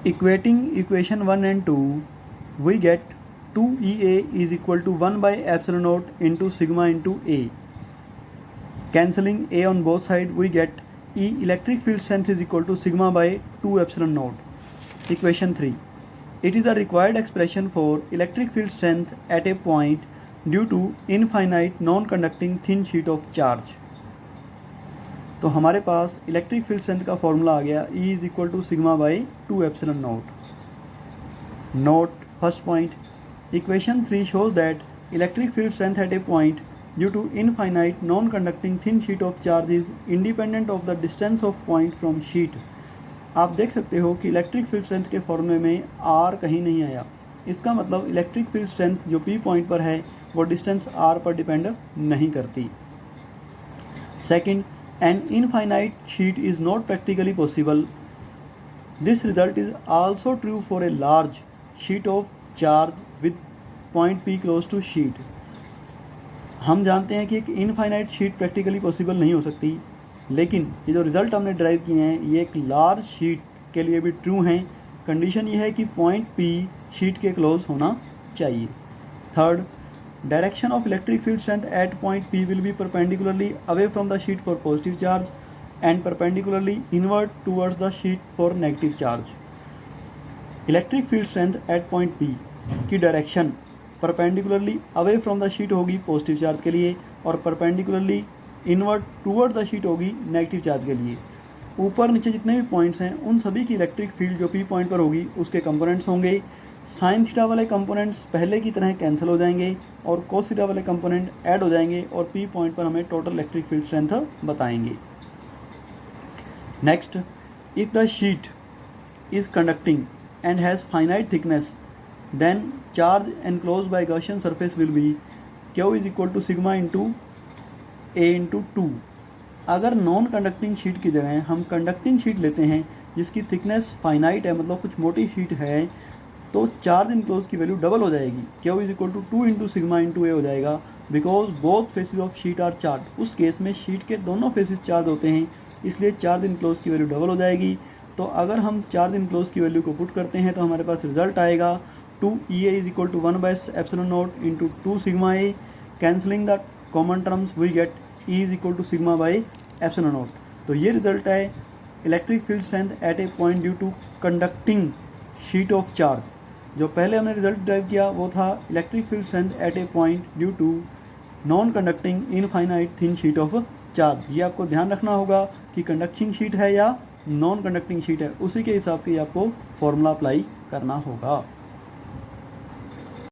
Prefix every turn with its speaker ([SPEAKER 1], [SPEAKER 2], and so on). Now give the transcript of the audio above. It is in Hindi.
[SPEAKER 1] Equating equation 1 and 2, we get 2EA is equal to 1 by epsilon naught into sigma into A. Cancelling A on both sides, we get E electric field strength is equal to sigma by 2 epsilon naught. Equation 3. It is the required expression for electric field strength at a point due to infinite non-conducting thin sheet of charge. तो हमारे पास इलेक्ट्रिक फील्ड स्ट्रेंथ का फॉर्मूला आ गया E is equal to sigma by 2 epsilon nought. First point, equation 3 shows that electric field strength at a point due to infinite non-conducting thin sheet of charge is independent of the distance of point from sheet. आप देख सकते हो कि इलेक्ट्रिक फील्ड स्ट्रेंथ के फॉर्मूले में R कहीं नहीं आया. इसका मतलब इलेक्ट्रिक फील्ड स्ट्रेंथ जो P पॉइंट पर है वो डिस्टेंस R पर डिपेंड नहीं करती. Second, an infinite sheet is not practically possible. This result is also true for a large sheet of charge with point P close to sheet. हम जानते हैं कि एक इनफाइनाइट शीट प्रैक्टिकली पॉसिबल नहीं हो सकती, लेकिन ये जो रिजल्ट हमने ड्राइव किए हैं ये एक लार्ज शीट के लिए भी ट्रू हैं. कंडीशन ये है कि पॉइंट P शीट के क्लोज होना चाहिए. Third, direction of electric field strength at point P will be perpendicularly away from the sheet for positive charge and perpendicularly inward towards the sheet for negative charge. Electric field strength at point P की direction perpendicularly away from the sheet होगी पॉजिटिव चार्ज के लिए और perpendicularly inward toward the sheet होगी नेगेटिव चार्ज के लिए. ऊपर नीचे जितने भी पॉइंट्स हैं उन सभी की इलेक्ट्रिक फील्ड जो P पॉइंट पर होगी उसके कंपोनेंट्स होंगे. साइन थीटा वाले कंपोनेंट्स पहले की तरह कैंसिल हो जाएंगे और कोस थीटा वाले कंपोनेंट ऐड हो जाएंगे और P पॉइंट पर हमें टोटल इलेक्ट्रिक फील्ड स्ट्रेंथ बताएंगे. Next, if the sheet is conducting and has finite thickness then charge enclose by Gaussian surface will be Q is equal to sigma into A into 2. अगर नॉन कंडक्टिंग शीट की जगह हम कंडक्टिंग शीट लेते हैं जिसकी थिकनेस फाइनाइट है, मतलब कुछ मोटी शीट है, तो चार्ज इनक्लोज की वैल्यू डबल हो जाएगी. Q is equal to 2 into sigma into A हो जाएगा because both faces of sheet are charge. उस केस में शीट के दोनों फेसेस चार्ज होते हैं, इसलिए चार्ज इनक्लोज की वैल्यू डबल हो जाएगी. तो अगर हम चार्ज इनक्लोज की वैल्यू को पुट करते हैं तो हमारे पास रिजल्ट आएगा 2EA is equal to 1 by epsilon not into 2 sigma A. Cancelling the common terms we get E is equal to sigma by epsilon not. तो ये रिजल्ट है electric field strength at a point due to conducting sheet of charge. जो पहले हमने रिजल्ट ड्राइव किया वो था electric field strength at a point due to non conducting infinite thin sheet of charge. ये आपको ध्यान रखना होगा कि कंडक्टिंग शीट है या नॉन कंडक्टिंग शीट है, उसी के हिसाब से आपको फॉर्मूला अप्लाई करना होगा.